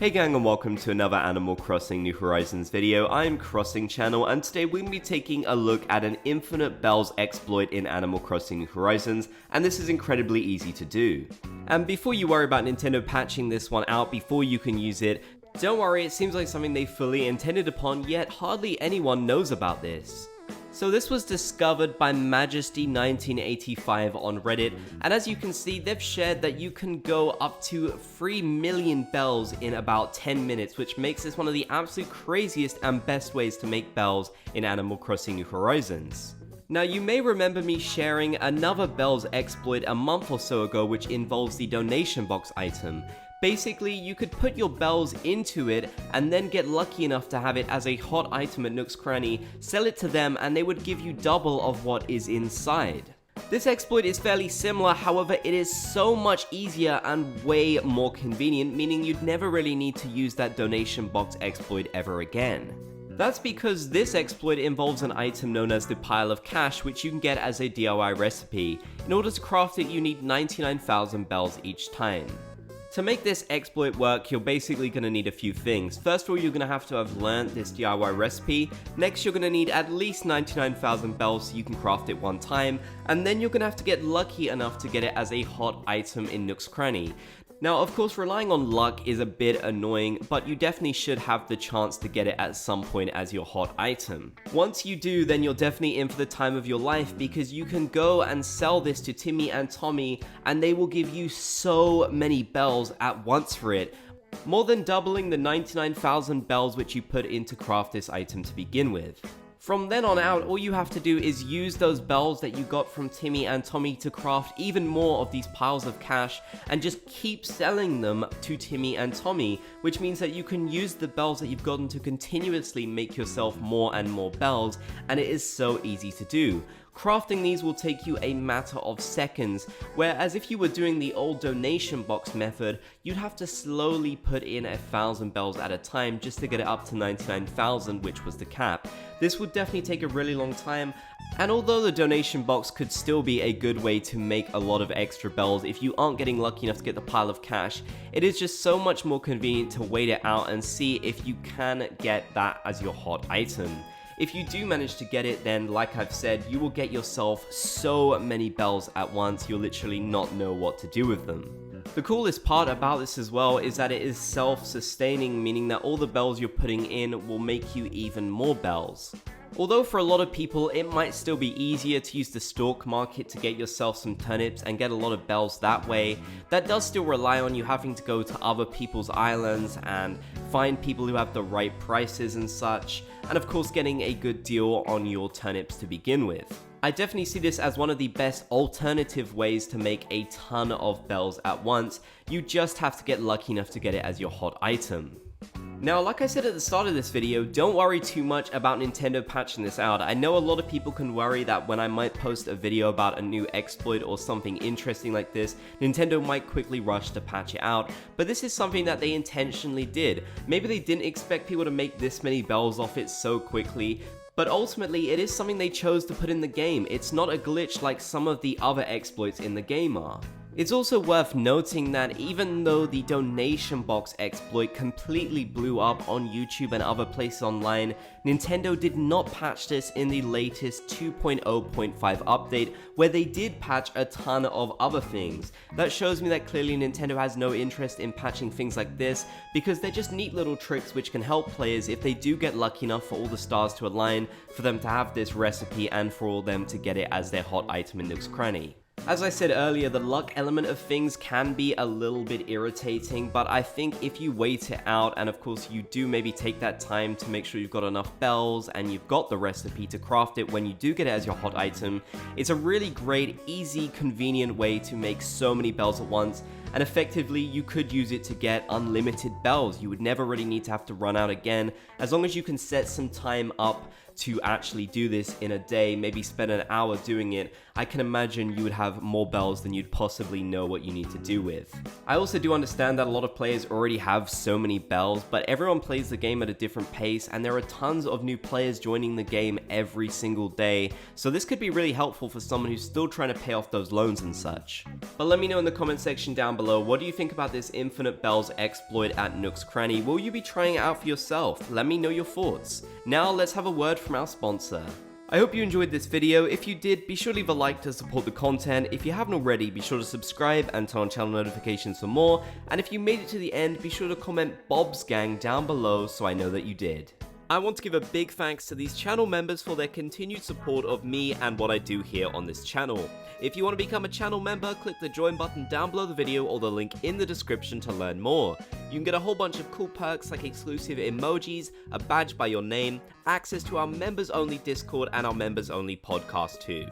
Hey gang, and welcome to another Animal Crossing New Horizons video. I'm Crossing Channel, and today we're going to be taking a look at an infinite bells exploit in Animal Crossing New Horizons, and this is incredibly easy to do. And before you worry about Nintendo patching this one out before you can use it, don't worry, it seems like something they fully intended upon, yet hardly anyone knows about this. So this was discovered by Majesty1985 on Reddit, and as you can see, they've shared that you can go up to 3 million bells in about 10 minutes, which makes this one of the absolute craziest and best ways to make bells in Animal Crossing New Horizons. Now, you may remember me sharing another bells exploit a month or so ago, which involves the donation box item. Basically, you could put your bells into it and then get lucky enough to have it as a hot item at Nook's Cranny, sell it to them, and they would give you double of what is inside. This exploit is fairly similar, however it is so much easier and way more convenient, meaning you'd never really need to use that donation box exploit ever again. That's because this exploit involves an item known as the Pile of Cash, which you can get as a DIY recipe. In order to craft it, you need 99,000 bells each time. To make this exploit work, you're basically going to need a few things. First of all, you're going to have learned this DIY recipe. Next, you're going to need at least 99,000 bells so you can craft it one time. And then you're going to have to get lucky enough to get it as a hot item in Nook's Cranny. Now, of course, relying on luck is a bit annoying, but you definitely should have the chance to get it at some point as your hot item. Once you do, then you're definitely in for the time of your life, because you can go and sell this to Timmy and Tommy, and they will give you so many bells at once for it, more than doubling the 99,000 bells which you put in to craft this item to begin with. From then on out, all you have to do is use those bells that you got from Timmy and Tommy to craft even more of these piles of cash, and just keep selling them to Timmy and Tommy, which means that you can use the bells that you've gotten to continuously make yourself more and more bells, and it is so easy to do. Crafting these will take you a matter of seconds, whereas if you were doing the old donation box method, you'd have to slowly put in 1,000 bells at a time just to get it up to 99,000, which was the cap. This would definitely take a really long time, and although the donation box could still be a good way to make a lot of extra bells if you aren't getting lucky enough to get the pile of cash, it is just so much more convenient to wait it out and see if you can get that as your hot item. If you do manage to get it, then like I've said, you will get yourself so many bells at once, you'll literally not know what to do with them. The coolest part about this as well is that it is self-sustaining, meaning that all the bells you're putting in will make you even more bells. Although for a lot of people it might still be easier to use the stalk market to get yourself some turnips and get a lot of bells that way, that does still rely on you having to go to other people's islands and find people who have the right prices and such, and of course getting a good deal on your turnips to begin with. I definitely see this as one of the best alternative ways to make a ton of bells at once. You just have to get lucky enough to get it as your hot item. Now, like I said at the start of this video, don't worry too much about Nintendo patching this out. I know a lot of people can worry that when I might post a video about a new exploit or something interesting like this, Nintendo might quickly rush to patch it out, but this is something that they intentionally did. Maybe they didn't expect people to make this many bells off it so quickly, but ultimately it is something they chose to put in the game. It's not a glitch like some of the other exploits in the game are. It's also worth noting that even though the donation box exploit completely blew up on YouTube and other places online, Nintendo did not patch this in the latest 2.0.5 update, where they did patch a ton of other things. That shows me that clearly Nintendo has no interest in patching things like this, because they're just neat little tricks which can help players if they do get lucky enough for all the stars to align, for them to have this recipe and for all them to get it as their hot item in Nook's Cranny. As I said earlier, the luck element of things can be a little bit irritating, but I think if you wait it out, and of course you do maybe take that time to make sure you've got enough bells and you've got the recipe to craft it when you do get it as your hot item, it's a really great, easy, convenient way to make so many bells at once, and effectively you could use it to get unlimited bells. You would never really need to have to run out again, as long as you can set some time up to actually do this in a day, maybe spend an hour doing it. I can imagine you would have more bells than you'd possibly know what you need to do with. I also do understand that a lot of players already have so many bells, but everyone plays the game at a different pace, and there are tons of new players joining the game every single day, so this could be really helpful for someone who's still trying to pay off those loans and such. But let me know in the comment section down below below, what do you think about this Infinite Bells exploit at Nook's Cranny? Will you be trying it out for yourself? Let me know your thoughts. Now let's have a word from our sponsor. I hope you enjoyed this video. If you did, be sure to leave a like to support the content. If you haven't already, be sure to subscribe and turn on channel notifications for more. And if you made it to the end, be sure to comment Bob's Gang down below so I know that you did. I want to give a big thanks to these channel members for their continued support of me and what I do here on this channel. If you want to become a channel member, click the join button down below the video or the link in the description to learn more. You can get a whole bunch of cool perks like exclusive emojis, a badge by your name, access to our members only Discord and our members only podcast too.